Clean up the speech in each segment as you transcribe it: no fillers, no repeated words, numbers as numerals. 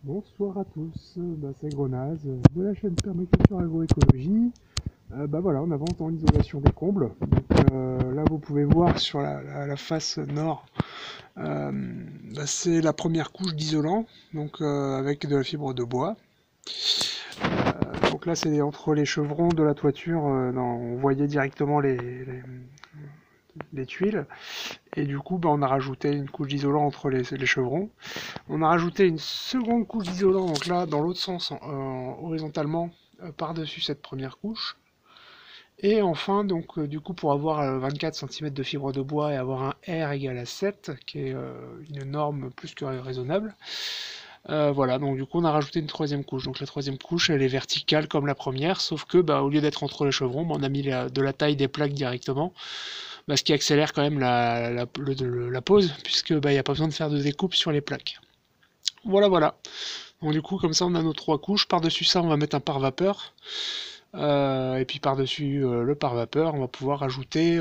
Bonsoir à tous, c'est Grenaz de la chaîne Permaculture Agroécologie. Voilà, on avance dans l'isolation des combles. Donc, là, vous pouvez voir sur la face nord, c'est la première couche d'isolant, donc avec de la fibre de bois. Donc là, c'est entre les chevrons de la toiture, on voyait directement les tuiles. Et du coup, on a rajouté une couche d'isolant entre les chevrons. On a rajouté une seconde couche d'isolant, donc là, dans l'autre sens, horizontalement, par-dessus cette première couche. Et enfin, donc, du coup, pour avoir 24 cm de fibre de bois et avoir un R égal à 7, qui est une norme plus que raisonnable, voilà, donc du coup, on a rajouté une troisième couche. Donc la troisième couche, elle est verticale comme la première, sauf que, au lieu d'être entre les chevrons, on a mis de la taille des plaques directement. Ce qui accélère quand même la pose, puisque il n'y a pas besoin de faire de découpe sur les plaques. Voilà, voilà. Donc du coup, comme ça, on a nos trois couches. Par-dessus ça, on va mettre un pare-vapeur. Et puis par-dessus le pare-vapeur, on va pouvoir ajouter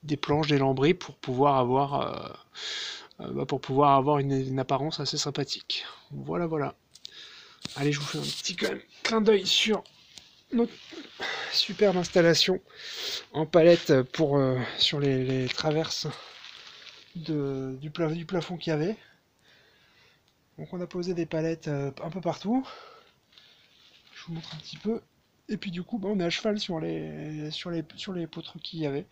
des planches, des lambris pour pouvoir avoir une apparence assez sympathique. Voilà, voilà. Allez, je vous fais un petit clin d'œil sur notre superbe installation en palette sur les traverses du plafond qu'il y avait. Donc on a posé des palettes un peu partout. Je vous montre un petit peu. Et puis du coup, on est à cheval sur les poutres qu'il y avait.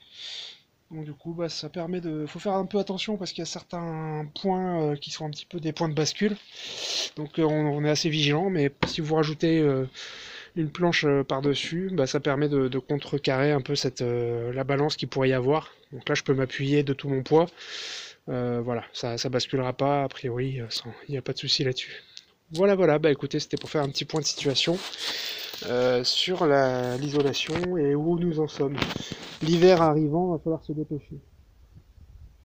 Donc du coup, ça permet de... Faut faire un peu attention parce qu'il y a certains points qui sont un petit peu des points de bascule. Donc on est assez vigilant, mais si vous rajoutez une planche par-dessus, ça permet de contrecarrer un peu la balance qu'il pourrait y avoir. Donc là, je peux m'appuyer de tout mon poids. Voilà, ça basculera pas, a priori, il n'y a pas de souci là-dessus. Voilà, voilà, écoutez, c'était pour faire un petit point de situation sur l'isolation et où nous en sommes. L'hiver arrivant, va falloir se dépêcher.